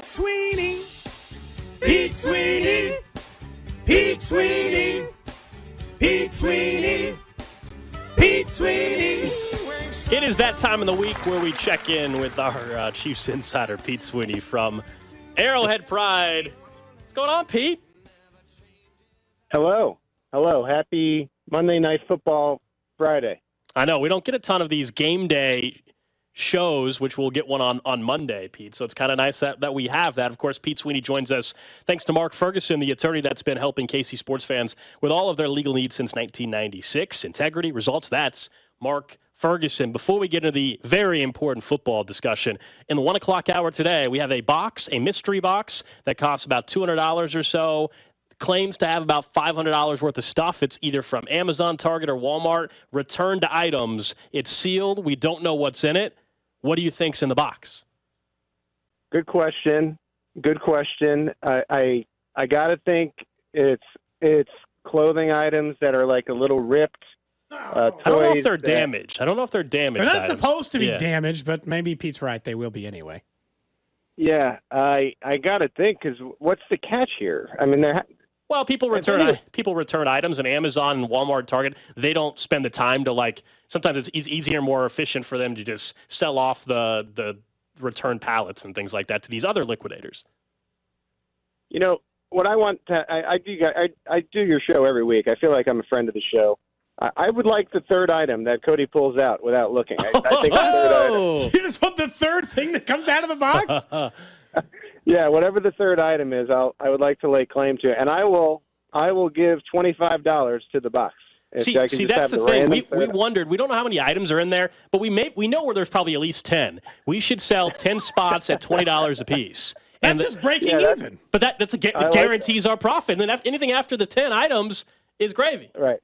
Sweeney. Pete Sweeney. Pete Sweeney. Pete Sweeney. Pete Sweeney. It is that time of the week where we check in with our Chiefs insider, Pete Sweeney from Arrowhead Pride. What's going on, Pete? Hello. Happy Monday Night Football Friday. I know, we don't get a ton of these game day shows, which we'll get one on Monday, Pete. So it's kind of nice that we have that. Of course, Pete Sweeney joins us thanks to Mark Ferguson, the attorney that's been helping KC sports fans with all of their legal needs since 1996. Integrity, results, that's Mark Ferguson. Before we get into the very important football discussion, in the 1 o'clock hour today, we have a mystery box that costs about $200 or so. Claims to have about $500 worth of stuff. It's either from Amazon, Target, or Walmart. Returned items. It's sealed. We don't know what's in it. What do you think's in the box? Good question. I gotta think it's clothing items that are like a little ripped. I don't know if they're damaged. They're not items. Supposed to be damaged, but maybe Pete's right. They will be anyway. Yeah, I gotta think, because what's the catch here? I mean, well, people return items, and Amazon and Walmart and Target, they don't spend the time to, sometimes it's easier, more efficient for them to just sell off the return pallets and things like that to these other liquidators. You know, what I want to, I do your show every week. I feel like I'm a friend of the show. I would like the third item that Cody pulls out without looking. I think you just want the third thing that comes out of the box? Yeah, whatever the third item is, I would like to lay claim to it, and I will give $25 to the box. See, that's the thing. We wondered. We don't know how many items are in there, but we know where there's probably at least 10. We should sell 10 spots at $20 a piece. That's just breaking even. But that's guarantees our profit. And then anything after the 10 items is gravy. Right.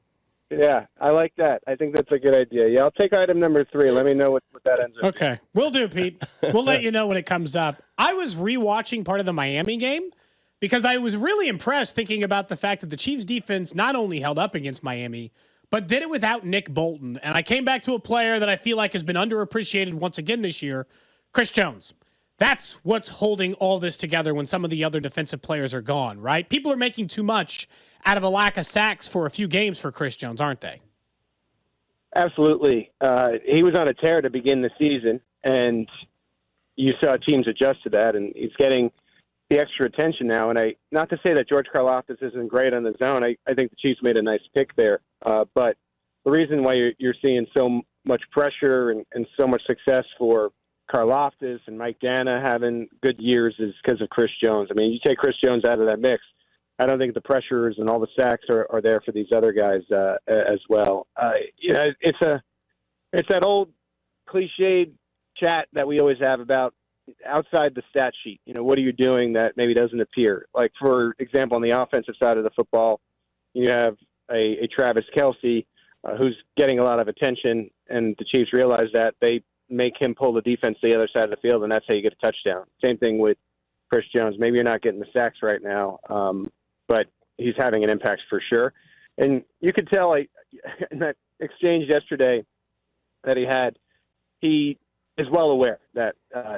Yeah, I like that. I think that's a good idea. Yeah, I'll take item number 3. Let me know what that ends up. Okay, will do, Pete. We'll let you know when it comes up. I was rewatching part of the Miami game because I was really impressed thinking about the fact that the Chiefs defense not only held up against Miami, but did it without Nick Bolton. And I came back to a player that I feel like has been underappreciated once again this year, Chris Jones. That's what's holding all this together when some of the other defensive players are gone, right? People are making too much out of a lack of sacks for a few games for Chris Jones, aren't they? Absolutely. He was on a tear to begin the season, and you saw teams adjust to that, and he's getting the extra attention now. And not to say that George Karlaftis isn't great on the zone. I think the Chiefs made a nice pick there. But the reason why you're seeing so much pressure and so much success for Karlaftis and Mike Dana having good years is because of Chris Jones. I mean, you take Chris Jones out of that mix, I don't think the pressures and all the sacks are there for these other guys as well. It's that old cliched chat that we always have about outside the stat sheet. You know, what are you doing that maybe doesn't appear? Like, for example, on the offensive side of the football, you have a Travis Kelce who's getting a lot of attention, and the Chiefs realize that. They make him pull the defense to the other side of the field, and that's how you get a touchdown. Same thing with Chris Jones. Maybe you're not getting the sacks right now, but he's having an impact for sure. And you could tell in that exchange yesterday that he is well aware that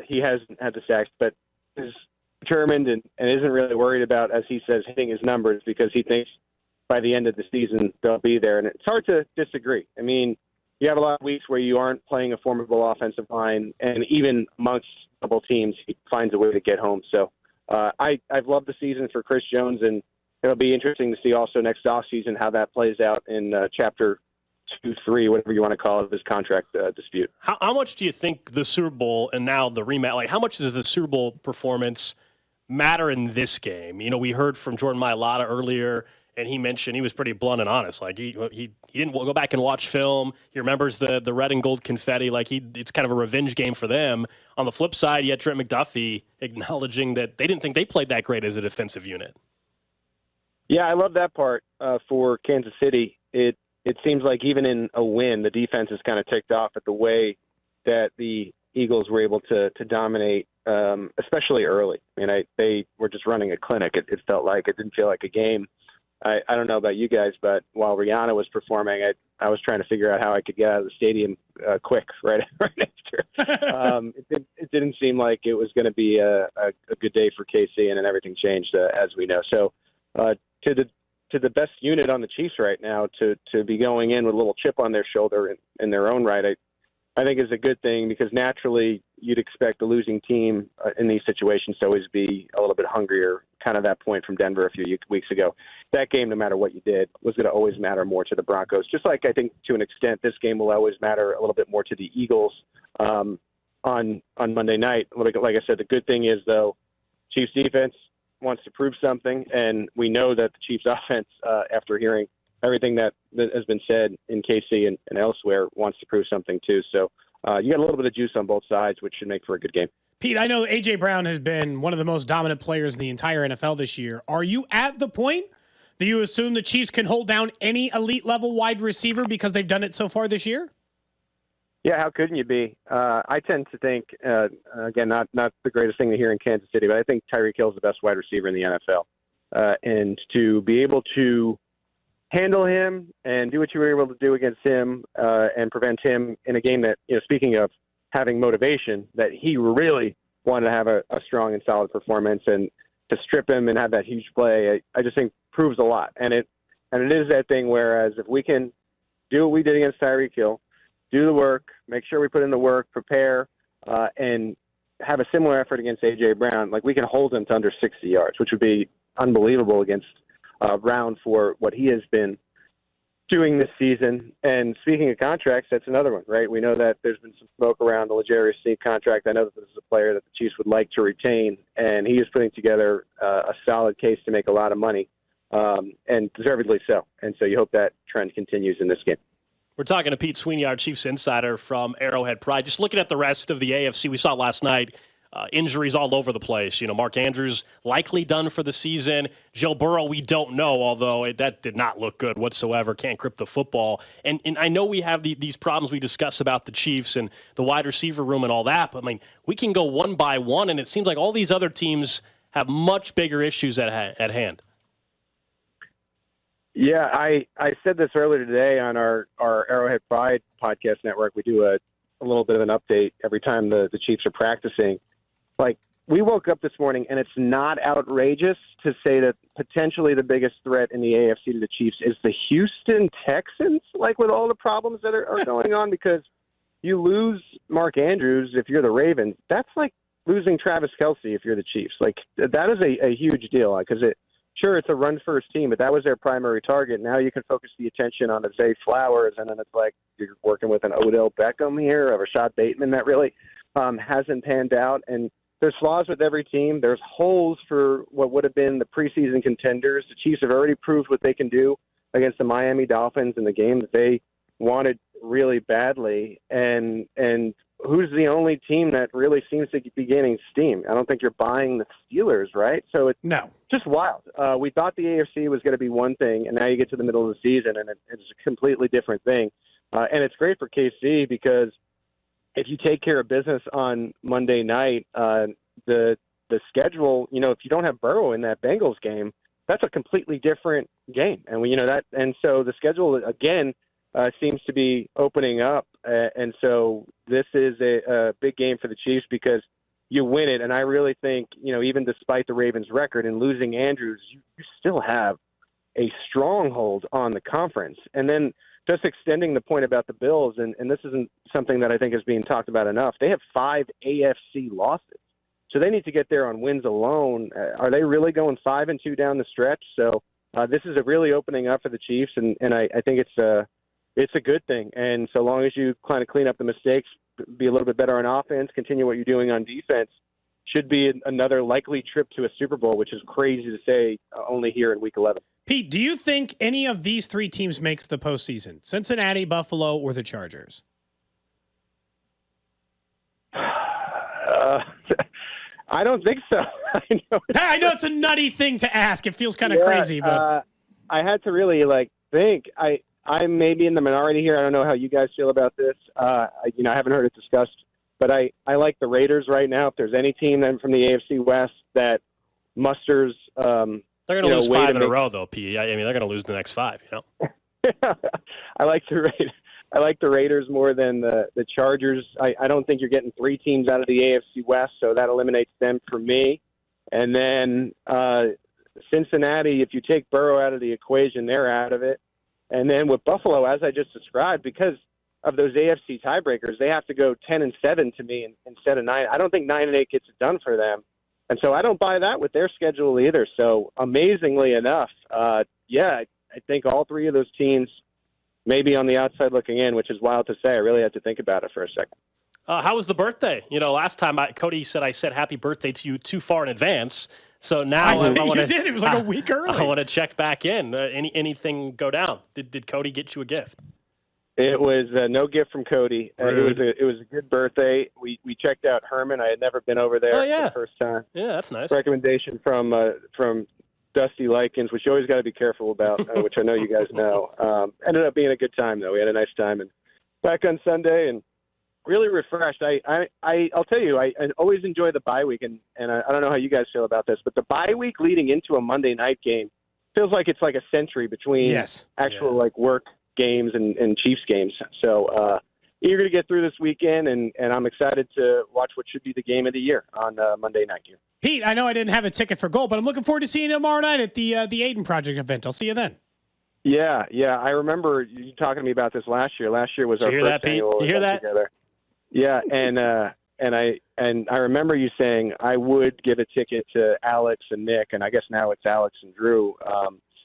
he hasn't had the sacks, but is determined and isn't really worried about, as he says, hitting his numbers, because he thinks by the end of the season they'll be there. And it's hard to disagree. I mean, you have a lot of weeks where you aren't playing a formidable offensive line, and even amongst double teams, he finds a way to get home. So I've loved the season for Chris Jones, and it'll be interesting to see also next offseason how that plays out in Chapter 2, 3, whatever you want to call it, of his contract dispute. How much do you think the Super Bowl and now the rematch, how much does the Super Bowl performance matter in this game? You know, we heard from Jordan Mailata earlier, and he mentioned he was pretty blunt and honest. Like, he didn't go back and watch film. He remembers the red and gold confetti. Like, it's kind of a revenge game for them. On the flip side, you had Trent McDuffie acknowledging that they didn't think they played that great as a defensive unit. Yeah, I love that part for Kansas City. It seems like even in a win, the defense is kind of ticked off at the way that the Eagles were able to dominate, especially early. I mean, they were just running a clinic. It felt like it didn't feel like a game. I don't know about you guys, but while Rihanna was performing, I was trying to figure out how I could get out of the stadium quick right after. It didn't seem like it was going to be a good day for KC, and then everything changed as we know. So to the best unit on the Chiefs right now, to be going in with a little chip on their shoulder in their own right, I think is a good thing, because naturally you'd expect the losing team in these situations to always be a little bit hungrier, kind of that point from Denver a few weeks ago. That game, no matter what you did, was going to always matter more to the Broncos. Just like I think to an extent this game will always matter a little bit more to the Eagles on Monday night. Like I said, the good thing is, though, Chiefs defense wants to prove something, and we know that the Chiefs offense, after hearing everything that has been said in KC and elsewhere, wants to prove something too. So you got a little bit of juice on both sides, which should make for a good game. Pete, I know A.J. Brown has been one of the most dominant players in the entire NFL this year. Are you at the point that you assume the Chiefs can hold down any elite level wide receiver because they've done it so far this year? Yeah, how couldn't you be? I tend to think, again, not the greatest thing to hear in Kansas City, but I think Tyreek Hill's the best wide receiver in the NFL. And to be able to handle him and do what you were able to do against him and prevent him in a game that, speaking of having motivation, that he really wanted to have a strong and solid performance, and to strip him and have that huge play, I just think proves a lot. And it is that thing, whereas if we can do what we did against Tyreek Hill, do the work, make sure we put in the work, prepare, and have a similar effort against A.J. Brown, like we can hold him to under 60 yards, which would be unbelievable against Brown for what he has been doing this season. And speaking of contracts, that's another one, right? We know that there's been some smoke around the L'Jarius Sneed contract. I know that this is a player that the Chiefs would like to retain, and he is putting together a solid case to make a lot of money, and deservedly so. And so you hope that trend continues in this game. We're talking to Pete Sweeney, our Chiefs insider from Arrowhead Pride. Just looking at the rest of the AFC, we saw last night, injuries all over the place. Mark Andrews likely done for the season. Joe Burrow, we don't know, although that did not look good whatsoever. Can't grip the football. And I know we have these problems we discuss about the Chiefs and the wide receiver room and all that, but, we can go one by one, and it seems like all these other teams have much bigger issues at hand. Yeah, I said this earlier today on our Arrowhead Pride podcast network. We do a little bit of an update every time the Chiefs are practicing. Like, we woke up this morning, and it's not outrageous to say that potentially the biggest threat in the AFC to the Chiefs is the Houston Texans, like with all the problems that are going on, because you lose Mark Andrews if you're the Ravens. That's like losing Travis Kelce if you're the Chiefs. Like, that is a huge deal, because it's a run-first team, but that was their primary target. Now you can focus the attention on the Zay Flowers, and then it's like you're working with an Odell Beckham here, or Rashad Bateman that really hasn't panned out. And there's flaws with every team. There's holes for what would have been the preseason contenders. The Chiefs have already proved what they can do against the Miami Dolphins in the game that they wanted really badly. And who's the only team that really seems to be gaining steam? I don't think you're buying the Steelers, right? So it's just wild. We thought the AFC was going to be one thing, and now you get to the middle of the season, and it's a completely different thing. And it's great for KC, because if you take care of business on Monday night, the schedule, if you don't have Burrow in that Bengals game, that's a completely different game. And we that. And so the schedule, again, seems to be opening up. And so this is a big game for the Chiefs, because you win it. And I really think, even despite the Ravens' record and losing Andrews, you still have a stronghold on the conference. And then just extending the point about the Bills, and this isn't something that I think is being talked about enough, they have 5 AFC losses. So they need to get there on wins alone. Are they really going 5-2 down the stretch? So this is a really opening up for the Chiefs, and I think it's a good thing. And so long as you kind of clean up the mistakes, be a little bit better on offense, continue what you're doing on defense, should be another likely trip to a Super Bowl, which is crazy to say only here in Week 11. Pete, do you think any of these 3 teams makes the postseason? Cincinnati, Buffalo, or the Chargers? I don't think so. I know it's a nutty thing to ask. It feels kind of crazy, but I had to really think. I may be in the minority here. I don't know how you guys feel about this. I haven't heard it discussed, but I like the Raiders right now. If there's any team then from the AFC West that musters They're going to lose way 5 to in a make- row, though, P. I mean, they're going to lose the next 5, I like the Raiders more than the Chargers. I don't think you're getting 3 teams out of the AFC West, so that eliminates them for me. And then Cincinnati, if you take Burrow out of the equation, they're out of it. And then with Buffalo, as I just described, because of those AFC tiebreakers, they have to go 10-7 to me instead of 9. I don't think 9-8 gets it done for them. And so I don't buy that with their schedule either. So amazingly enough, I think all 3 of those teams may be on the outside looking in, which is wild to say. I really had to think about it for a second. How was the birthday? Last time Cody said I said happy birthday to you too far in advance. So now I want you did. It was like a week early. I want to check back in. Anything go down? Did Cody get you a gift? It was no gift from Cody. It was a good birthday. We checked out Herman. I had never been over there for the first time. Yeah, that's nice. Recommendation from Dusty Likens, which you always got to be careful about, which I know you guys know. Ended up being a good time, though. We had a nice time. And back on Sunday and really refreshed. I'll tell you, I always enjoy the bye week, and I don't know how you guys feel about this, but the bye week leading into a Monday night game feels like it's like a century between actual work games and Chiefs games. So eager to get through this weekend, and I'm excited to watch what should be the game of the year on Monday night here. Pete, I know I didn't have a ticket for Gold, but I'm looking forward to seeing you tomorrow night at the Aiden Project event. I'll see you then. Yeah. I remember you talking to me about this last year. Last year was our first annual event together. You hear that? Together. Yeah, and I remember you saying I would give a ticket to Alex and Nick, and I guess now it's Alex and Drew.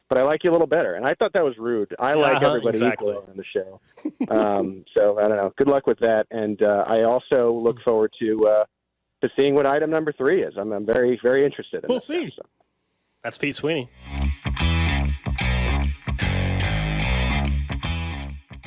But I like you a little better, and I thought that was rude. I like everybody equally on the show. So I don't know. Good luck with that, and I also look forward to seeing what item number 3 is. I'm very, very interested in We'll see. That's Pete Sweeney.